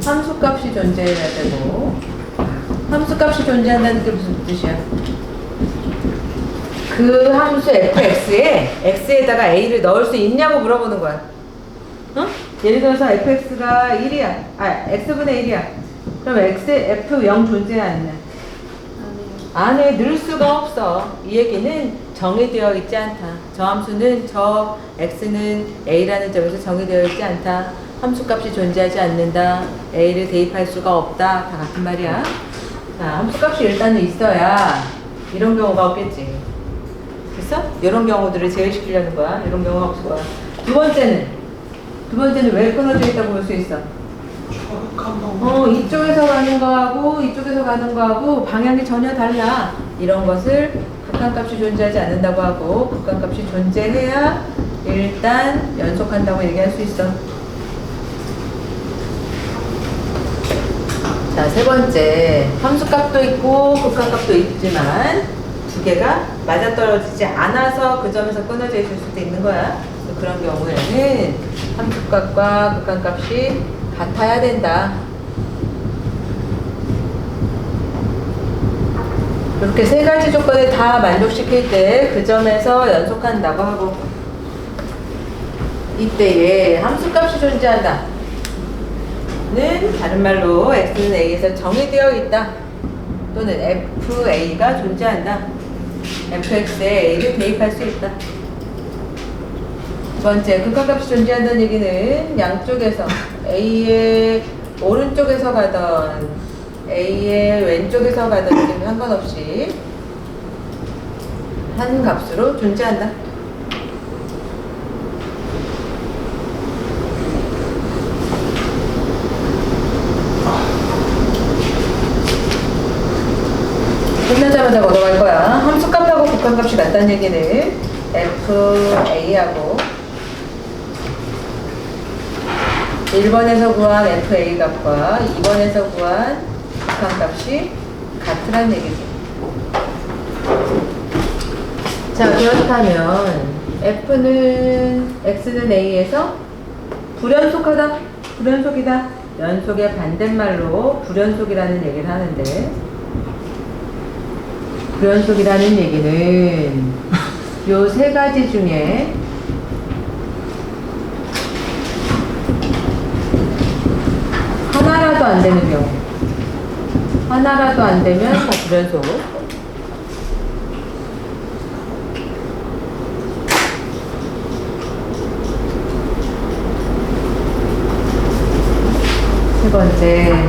함수값이 존재해야 되고, 함수값이 존재한다는 게 무슨 뜻이야? 그 함수 fx에 x에다가 a를 넣을 수 있냐고 물어보는 거야. 어? 예를 들어서 fx가 1이야. x분의 1이야. 그럼 f 0 존재해 안 해? 안에 넣을 수가 없어. 이 얘기는 정의되어 있지 않다. 저 함수는 저 x는 a라는 점에서 정의되어 있지 않다. 함수값이 존재하지 않는다. a를 대입할 수가 없다. 다 같은 말이야. 자, 함수값이 일단은 있어야 이런 경우가 없겠지. 됐어? 이런 경우들을 제외시키려는 거야. 이런 경우가 없을 거야. 두 번째는 왜 끊어져 있다고 볼 수 있어? 이쪽에서 가는 거하고 이쪽에서 가는 거하고 방향이 전혀 달라. 이런 것을 극한값이 존재하지 않는다고 하고, 극한값이 존재해야 일단 연속한다고 얘기할 수 있어. 자, 세 번째, 함수값도 있고 극한값도 있지만 두 개가 맞아떨어지지 않아서 그 점에서 끊어져 있을 수도 있는 거야. 그런 경우에는 함수값과 극한값이 같아야 된다. 이렇게 세 가지 조건을 다 만족시킬 때 그 점에서 연속한다고 하고, 이때에 함수값이 존재한다 는 다른 말로 x는 a에서 정의되어 있다, 또는 fa가 존재한다. fx에 a를 대입할 수 있다. 두 번째, 극한값이 존재한다는 얘기는 양쪽에서 a의 오른쪽에서 가던 a의 왼쪽에서 가던 상관없이 한 값으로 존재한다. 끝나자마자 걸어갈 거야. 함수값하고 극한값이 같다는 얘기는 fa하고 1번에서 구한 fa 값과 2번에서 구한 극한값이 같으란 얘기지. 자, 그렇다면 x는 a에서 불연속하다, 불연속이다. 연속의 반대말로 불연속이라는 얘기를 하는데, 불연속이라는 얘기는 요 세 가지 중에 하나라도 안 되는 경우, 하나라도 안 되면 다 불연속. 세 번째,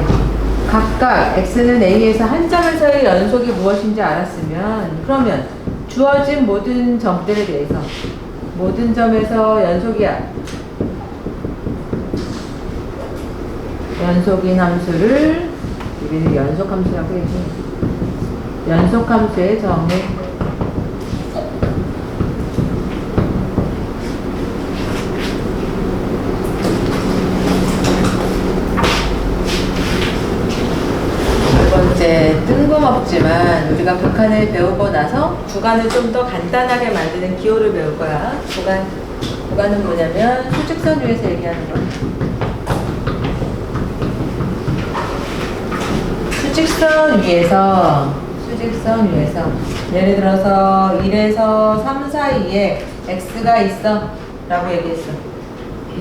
각각 x는 a에서 한 점에서의 연속이 무엇인지 알았으면, 그러면 주어진 모든 점들에 대해서 모든 점에서 연속이야, 연속인 함수를 우리는 연속함수라고 얘기해. 연속함수의 정의. 뜬금없지만 우리가 극한을 배우고 나서 구간을 좀 더 간단하게 만드는 기호를 배울 거야. 구간은 뭐냐면 수직선 위에서 얘기하는 거야. 수직선 위에서 예를 들어서 1에서 3 사이에 x가 있어 라고 얘기했어.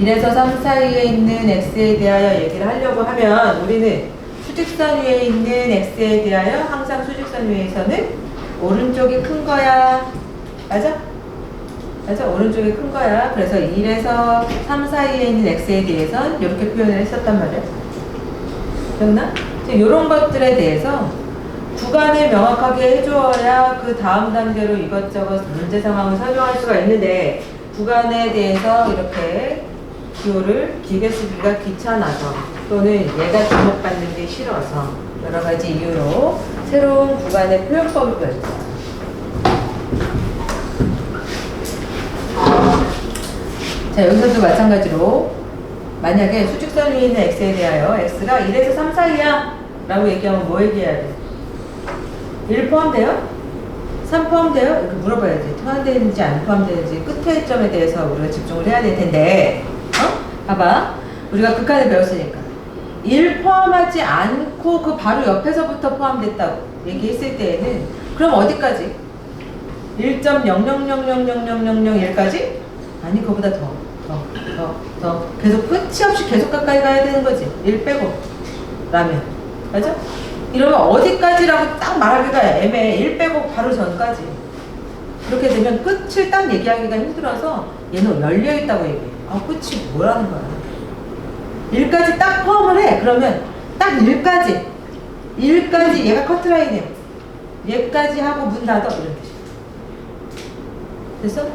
1에서 3 사이에 있는 x에 대하여 얘기를 하려고 하면 우리는 수직선 위에 있는 x에 대하여 항상 수직선 위에서는 오른쪽이 큰 거야. 맞아? 맞아? 오른쪽이 큰 거야. 그래서 1에서 3 사이에 있는 x에 대해서는 이렇게 표현을 했었단 말이야. 기억나? 이런 것들에 대해서 구간을 명확하게 해주어야 그 다음 단계로 이것저것 문제 상황을 설명할 수가 있는데, 구간에 대해서 이렇게 기호를 길게 쓰기가 귀찮아서, 또는 얘가 주목받는 게 싫어서 여러 가지 이유로 새로운 구간의 표현법을 배웠어요. 자, 여기서도 마찬가지로 만약에 수직선 위에 있는 x에 대하여 x가 1에서 3 사이야 라고 얘기하면 뭐 얘기해야 돼? 1 포함돼요? 3 포함돼요? 이렇게 물어봐야지. 포함되는지 안 포함되는지 끝의 점에 대해서 우리가 집중을 해야 될 텐데, 봐봐. 우리가 극한을 배웠으니까 1 포함하지 않고 그 바로 옆에서부터 포함됐다고 얘기했을 때에는 그럼 어디까지? 1.00000001까지? 아니 그거보다 더 계속 끝이 없이 계속 가까이 가야 되는 거지. 1 빼고 라면 맞아? 이러면 어디까지라고 딱 말하기가 애매해. 1 빼고 바로 전까지. 그렇게 되면 끝을 딱 얘기하기가 힘들어서 얘는 열려있다고 얘기해. 아 끝이 뭐라는 거야. 1까지 딱 포함을 해. 그러면 딱 1까지 얘가 커트라인이야. 얘까지 하고 문 닫아 이런 뜻이야. 됐어?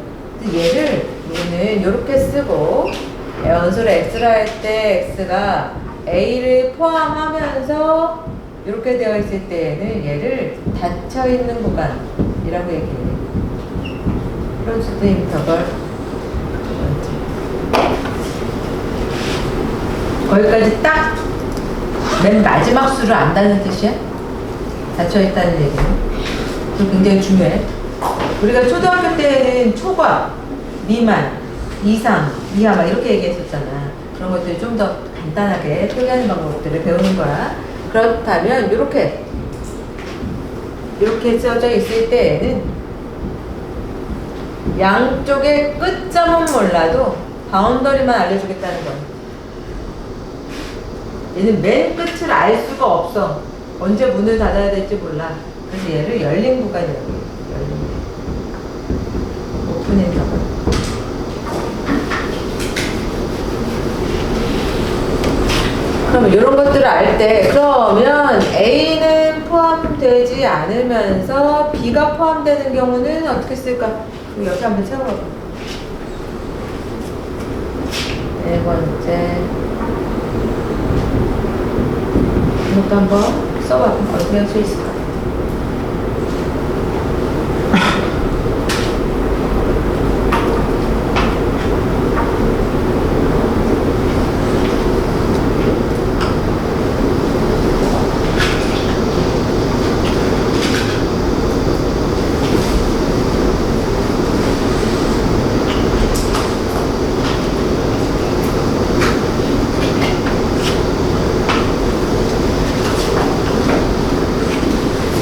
얘를 우리는 이렇게 쓰고 원소를 x라 할 때 x가 a를 포함하면서 이렇게 되어 있을 때에는 얘를 닫혀있는 구간이라고 얘기해. 클로즈드 인터벌 거기까지 딱 맨 마지막 수를 안다는 뜻이야. 닫혀있다는 얘기는. 그거 굉장히 중요해. 우리가 초등학교 때는 초과, 미만, 이상, 이하 막 이렇게 얘기했었잖아. 그런 것들이 좀 더 간단하게 표기하는 방법들을 배우는 거야. 그렇다면 이렇게 써져 있을 때에는 양쪽의 끝점은 몰라도 바운더리만 알려주겠다는 거야. 얘는 맨 끝을 알 수가 없어. 언제 문을 닫아야 될지 몰라. 그래서 얘를 열린 구간이라고 해요. 열린 오픈 인터벌. 그럼 이런 것들을 알 때 그러면 A는 포함되지 않으면서 B가 포함되는 경우는 어떻게 쓸까? 여기 한번 채워봐. 네 번째 이것도 한번 써봐. 어떻게 할 수 있을까?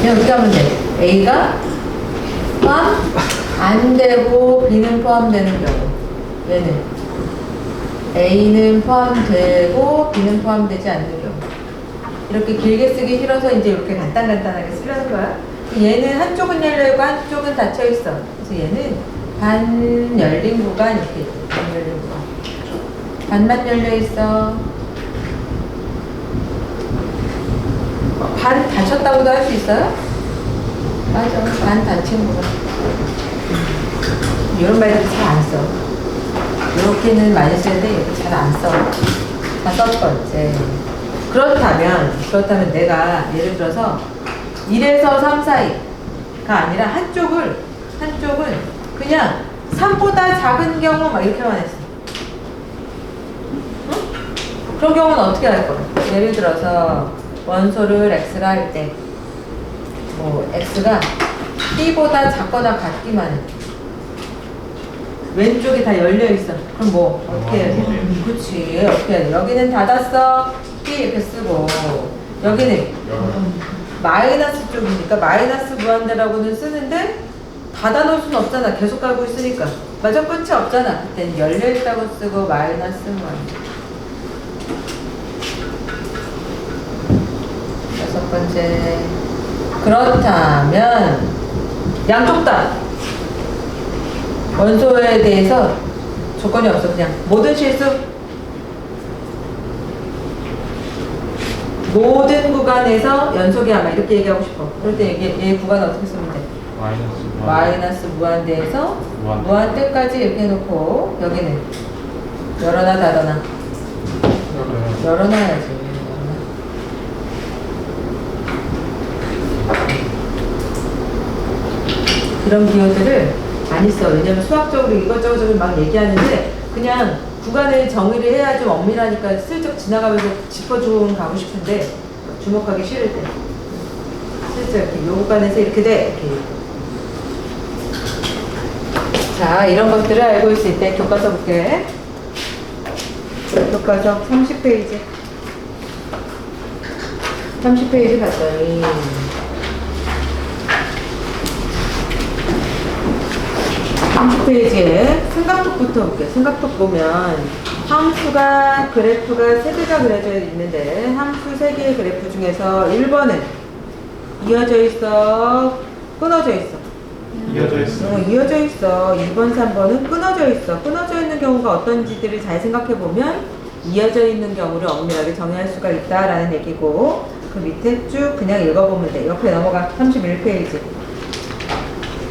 그냥 이렇게 하면 돼. A가 포함 안 되고 B는 포함되는 경우. 얘는 A는 포함되고 B는 포함되지 않는 경우. 이렇게 길게 쓰기 싫어서 이제 이렇게 간단하게 쓰려는 거야. 얘는 한쪽은 열려있고 한쪽은 닫혀있어. 그래서 얘는 반 열린 구간 이렇게 있어. 반 열린 구간. 반만 열려있어. 반 닫혔다고도 할 수 있어요? 맞아. 반 닫힌 구간. 이런 말들 잘 안 써. 이렇게는 많이 쓰는데 이렇게 잘 안 써. 5번째. 그렇다면 내가 예를 들어서 1에서 3 사이가 아니라 한쪽은 그냥 3보다 작은 경우 막 이렇게만 했어. 응? 그런 경우는 어떻게 할 거야? 예를 들어서 원소를 x라 할 때 뭐 x가 b보다 작거나 같기만 해. 왼쪽이 다 열려있어. 그럼 뭐 어떻게 해야 돼? 그렇지. 어떻게 해야 돼? 여기는 닫았어. b 이렇게 쓰고 여기는 마이너스 쪽이니까 마이너스 무한대라고는 쓰는데 닫아놓을 수는 없잖아. 계속 가고 있으니까. 맞아. 끝이 없잖아. 그때는 열려있다고 쓰고 마이너스 무한대. 6번째. 그렇다면 양쪽 다 원소에 대해서 조건이 없어. 그냥 모든 실수 모든 구간에서 연속이 아마 이렇게 얘기하고 싶어. 그럴 때 얘 구간 어떻게 쓰면 돼? 마이너스 무한대에서 무한대까지 이렇게 해놓고 여기는 열어놔 닫아놔? 열어놔야지. 이런 기호들을 많이 써. 왜냐면 수학적으로 이것저것 막 얘기하는데 그냥 구간을 정의를 해야 좀 엄밀하니까 슬쩍 지나가면서 짚어주고 가고 싶은데 주목하기 싫을 때 슬쩍 이렇게 요 구간에서 이렇게 돼. 이렇게. 자, 이런 것들을 알고 있을 때 교과서 볼게. 교과서 30페이지. 30페이지 갔더니 30페이지에 승각톡부터 볼게요. 승각톡 보면 함수가 그래프가 3개가 그려져 있는데 함수 3개의 그래프 중에서 1번은 이어져 있어, 끊어져 있어. 이어져 있어. 이어져 있어. 2번, 3번은 끊어져 있어. 끊어져 있는 경우가 어떤지들을 잘 생각해 보면 이어져 있는 경우를 엄밀하게 정의할 수가 있다라는 얘기고, 그 밑에 쭉 그냥 읽어보면 돼. 옆에 넘어가. 31페이지.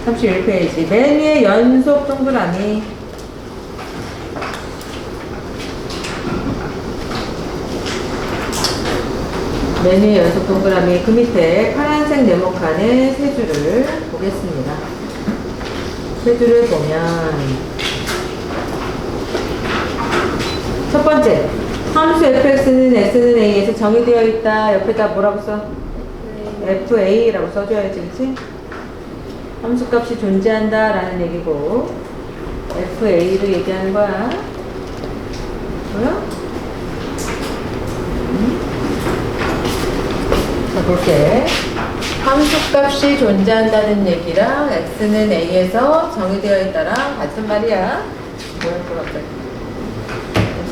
31페이지. 맨 위에 연속 동그라미. 맨 위에 연속 동그라미. 그 밑에 파란색 네모칸의 세 줄을 보겠습니다. 세 줄을 보면 첫 번째, 함수 fx는 s는 a에서 정의되어 있다. 옆에다 뭐라고 써? fa라고 써줘야지, 그치? 함수값이 존재한다 라는 얘기고, fa를 얘기하는 거야. 뭐야? 자, 볼게. 함수값이 존재한다는 얘기랑 x는 a에서 정의되어 있다랑 같은 말이야. 뭐야, 또 갑자기.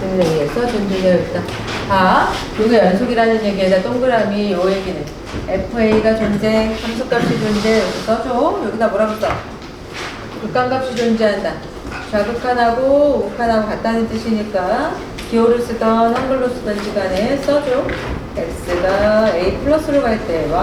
x는 a에서 존재되어 있다. 아, 요게 연속이라는 얘기에다 동그라미 요 얘기는 fa가 존재, 함수값이 존재, 여기 써줘. 여기다 뭐라고 써? 극한값이 존재한다. 좌극한하고 우극한하고 같다는 뜻이니까 기호를 쓰던 한글로 쓰던 시간에 써줘. x가 a 플러스로 갈 때 y